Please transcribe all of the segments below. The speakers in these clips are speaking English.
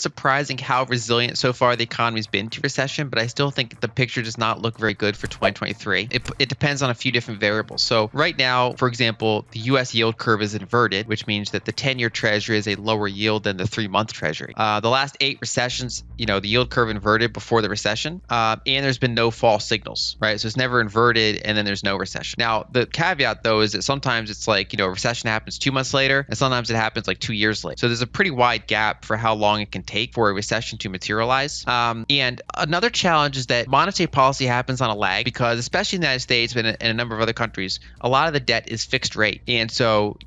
surprising how resilient so far the economy's been to recession, but I still think the picture does not look very good for 2023. It depends on a few different variables. So right now, for example, the U.S. yield curve is inverted, which means that the 10-year treasury is a lower yield than the 3-month treasury. The last 8 recessions, the yield curve inverted before the recession, and there's been no false signals, right? So it's never inverted, and then there's no recession. Now, the caveat, though, is that sometimes it's like, a recession happens 2 months later, and sometimes it happens like 2 years later. So there's a pretty wide gap for how long it can take for a recession to materialize. And another challenge is that monetary policy happens on a lag because, especially in the United States, but in a number of other countries, a lot of the debt is fixed rate. And so,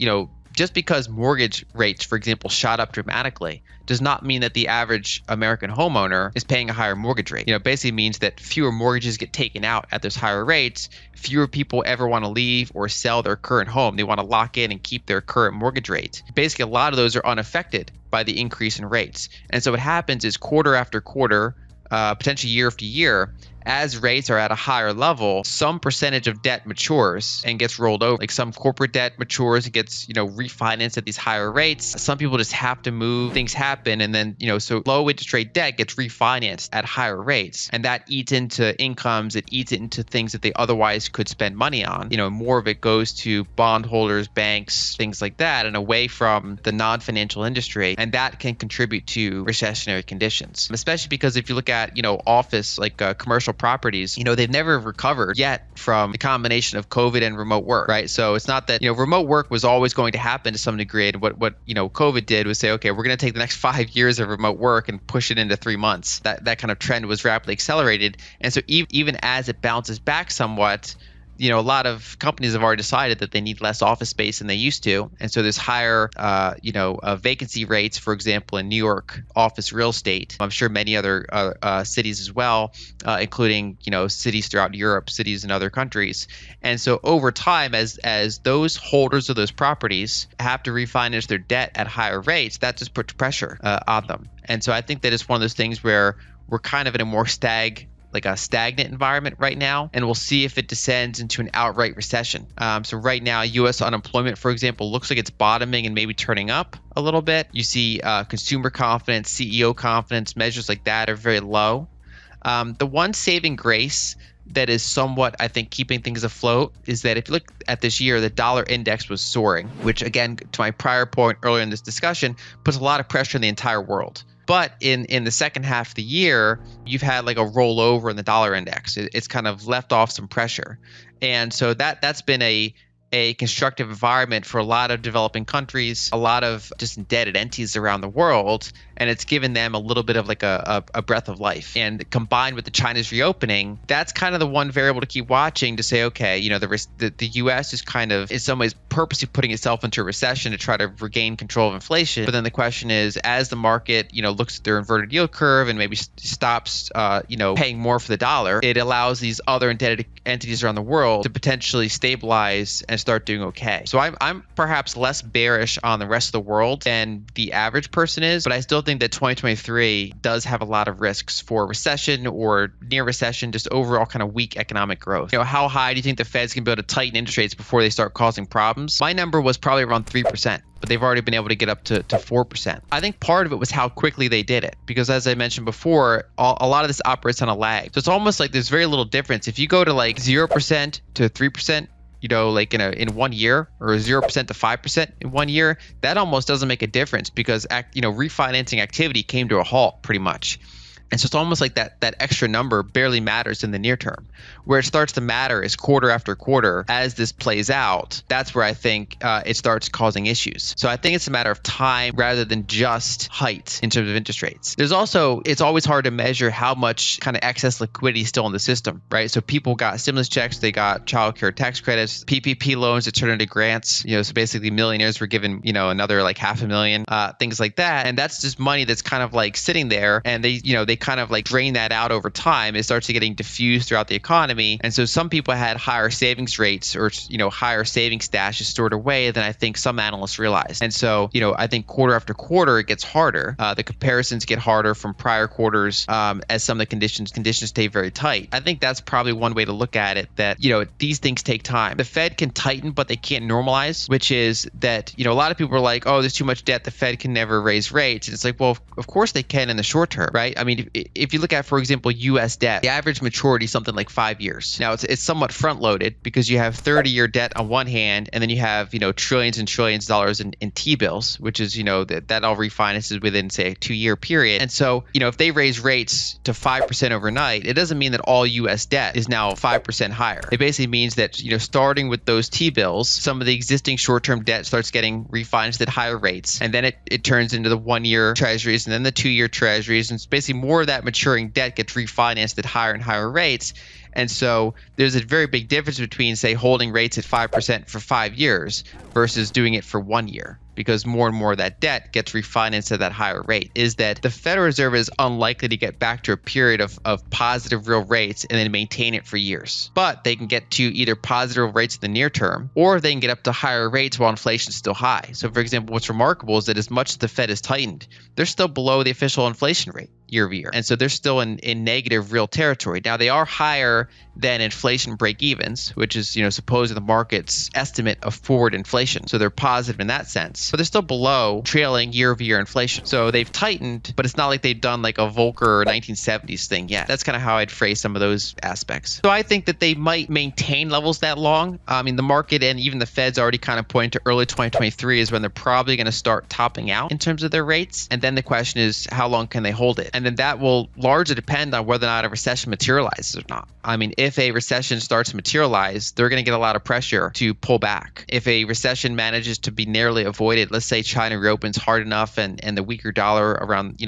just because mortgage rates, for example, shot up dramatically does not mean that the average American homeowner is paying a higher mortgage rate. It basically means that fewer mortgages get taken out at those higher rates. Fewer people ever want to leave or sell their current home. They want to lock in and keep their current mortgage rate. Basically, a lot of those are unaffected by the increase in rates. And so what happens is quarter after quarter, potentially year after year, as rates are at a higher level, some percentage of debt matures and gets rolled over. Like some corporate debt matures and gets, refinanced at these higher rates. Some people just have to move, things happen, and then, so low interest rate debt gets refinanced at higher rates. And that eats into incomes, it eats into things that they otherwise could spend money on. More of it goes to bondholders, banks, things like that, and away from the non-financial industry. And that can contribute to recessionary conditions, especially because if you look at, office, like commercial properties, they've never recovered yet from the combination of COVID and remote work, right? So it's not that, remote work was always going to happen to some degree. And what COVID did was say, okay, we're going to take the next 5 years of remote work and push it into 3 months. That kind of trend was rapidly accelerated. And so even as it bounces back somewhat, a lot of companies have already decided that they need less office space than they used to. And so there's higher, vacancy rates, for example, in New York office real estate. I'm sure many other cities as well, including, cities throughout Europe, cities in other countries. And so over time, as those holders of those properties have to refinance their debt at higher rates, that just puts pressure on them. And so I think that it's one of those things where we're kind of in a more stagnant environment right now, and we'll see if it descends into an outright recession. So right now, U.S. unemployment, for example, looks like it's bottoming and maybe turning up a little bit. You see consumer confidence, CEO confidence, measures like that are very low. The one saving grace that is somewhat, I think, keeping things afloat is that if you look at this year, the dollar index was soaring, which again, to my prior point earlier in this discussion, puts a lot of pressure on the entire world. But in the second half of the year, you've had like a rollover in the dollar index. It's kind of left off some pressure. And so that's been a constructive environment for a lot of developing countries, a lot of just indebted entities around the world, and it's given them a little bit of like a breath of life. And combined with the China's reopening, that's kind of the one variable to keep watching to say, okay, the U.S. is kind of in some ways purposely putting itself into a recession to try to regain control of inflation. But then the question is, as the market, looks at their inverted yield curve and maybe stops, paying more for the dollar, it allows these other indebted entities around the world to potentially stabilize and start doing okay. So I'm perhaps less bearish on the rest of the world than the average person is, but I still think that 2023 does have a lot of risks for recession or near recession, just overall kind of weak economic growth. How high do you think the Fed's going to be able to tighten interest rates before they start causing problems? My number was probably around 3%. But they've already been able to get up to 4%. I think part of it was how quickly they did it, because as I mentioned before, a lot of this operates on a lag. So it's almost like there's very little difference. If you go to like 0% to 3%, like in 1 year, or 0% to 5% in 1 year, that almost doesn't make a difference because refinancing activity came to a halt pretty much. And so it's almost like that extra number barely matters in the near term. Where it starts to matter is quarter after quarter as this plays out. That's where I think it starts causing issues. So I think it's a matter of time rather than just height in terms of interest rates. There's also, it's always hard to measure how much kind of excess liquidity is still in the system, right? So people got stimulus checks, they got child care tax credits, PPP loans that turned into grants. So basically millionaires were given, another like $500,000, things like that. And that's just money that's kind of like sitting there, and they kind of like drain that out over time, it starts to getting diffused throughout the economy. And so some people had higher savings rates or, higher savings stashes stored away than I think some analysts realized. And so, I think quarter after quarter, it gets harder. The comparisons get harder from prior quarters as some of the conditions stay very tight. I think that's probably one way to look at it, that, these things take time. The Fed can tighten, but they can't normalize, which is that, a lot of people are like, oh, there's too much debt, the Fed can never raise rates. And it's like, well, of course they can in the short term, right? I mean, if you look at, for example, US debt, the average maturity is something like 5 years. Now, it's somewhat front loaded because you have 30-year debt on one hand, and then you have, trillions and trillions of dollars in T-bills, which is, that all refinances within, say, a 2-year period. And so, if they raise rates to 5% overnight, it doesn't mean that all US debt is now 5% higher. It basically means that, starting with those T-bills, some of the existing short-term debt starts getting refinanced at higher rates. And then it turns into the 1-year treasuries and then the 2-year treasuries. And it's basically more of that maturing debt gets refinanced at higher and higher rates. And so there's a very big difference between, say, holding rates at 5% for 5 years versus doing it for 1 year, because more and more of that debt gets refinanced at that higher rate. Is that the Federal Reserve is unlikely to get back to a period of positive real rates and then maintain it for years. But they can get to either positive rates in the near term, or they can get up to higher rates while inflation is still high. So, for example, what's remarkable is that as much as the Fed has tightened, they're still below the official inflation rate year over year. And so they're still in negative real territory. Now, they are higher than inflation break-evens, which is, supposedly the market's estimate of forward inflation. So they're positive in that sense, but they're still below trailing year-over-year inflation. So they've tightened, but it's not like they've done like a Volcker 1970s thing yet. That's kind of how I'd phrase some of those aspects. So I think that they might maintain levels that long. I mean, the market and even the Fed's already kind of point to early 2023 is when they're probably going to start topping out in terms of their rates. And then the question is, how long can they hold it? And then that will largely depend on whether or not a recession materializes or not. I mean, if a recession starts to materialize, they're going to get a lot of pressure to pull back. If a recession manages to be narrowly avoided, let's say China reopens hard enough and the weaker dollar around,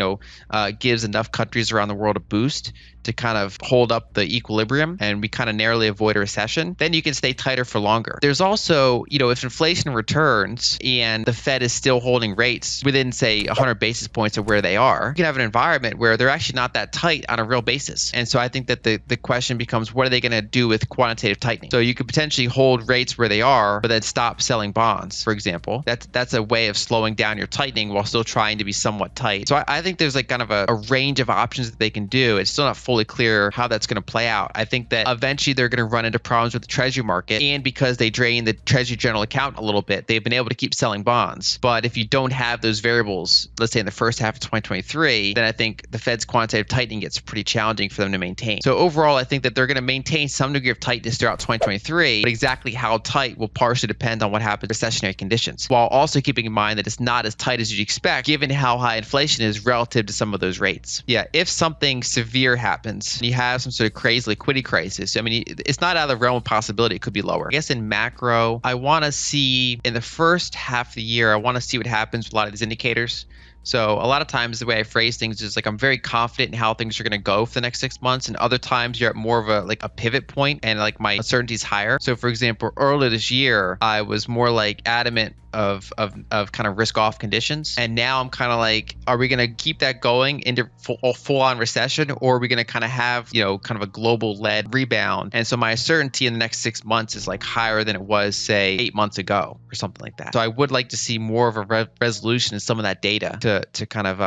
gives enough countries around the world a boost to kind of hold up the equilibrium and we kind of narrowly avoid a recession, then you can stay tighter for longer. There's also, if inflation returns and the Fed is still holding rates within, say, 100 basis points of where they are, you can have an environment where they're actually not that tight on a real basis. And so I think that the question becomes, what are they going to do with quantitative tightening? So you could potentially hold rates where they are, but then stop selling bonds, for example. That's a way of slowing down your tightening while still trying to be somewhat tight. So I think there's like kind of a range of options that they can do. It's still not fully clear how that's going to play out. I think that eventually they're going to run into problems with the treasury market, and because they drain the treasury general account a little bit, they've been able to keep selling bonds. But if you don't have those variables, let's say in the first half of 2023, then I think the Fed's quantitative tightening gets pretty challenging for them to maintain. So overall, I think that they're going to maintain some degree of tightness throughout 2023, but exactly how tight will partially depend on what happens in recessionary conditions, while also keeping in mind that it's not as tight as you'd expect given how high inflation is relative to some of those rates. Yeah, if something severe happens, you have some sort of crazy liquidity crisis, I mean, it's not out of the realm of possibility. It could be lower. I guess in macro, I want to see in the first half of the year, I want to see what happens with a lot of these indicators. So a lot of times the way I phrase things is like I'm very confident in how things are going to go for the next 6 months, and other times you're at more of a pivot point and like my uncertainty is higher. So for example, earlier this year, I was more like adamant of kind of risk off conditions, and now I'm kind of like, are we going to keep that going into full on recession, or are we going to kind of have kind of a global led rebound? And so my uncertainty in the next 6 months is like higher than it was, say, 8 months ago or something like that. So I would like to see more of a resolution in some of that data to kind of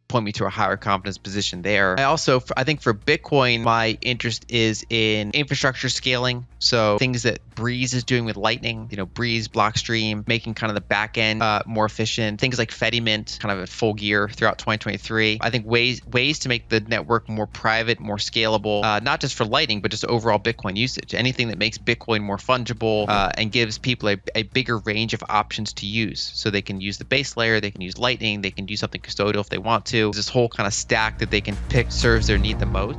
point me to a higher confidence position there. I think for Bitcoin, my interest is in infrastructure scaling. So things that Breeze is doing with Lightning, Breeze, Blockstream, making kind of the back end more efficient. Things like Fedimint kind of at full gear throughout 2023. I think ways to make the network more private, more scalable, not just for Lightning, but just overall Bitcoin usage. Anything that makes Bitcoin more fungible and gives people a bigger range of options to use. So they can use the base layer, they can use Lightning, they can do something custodial if they want to. This whole kind of stack that they can pick serves their need the most.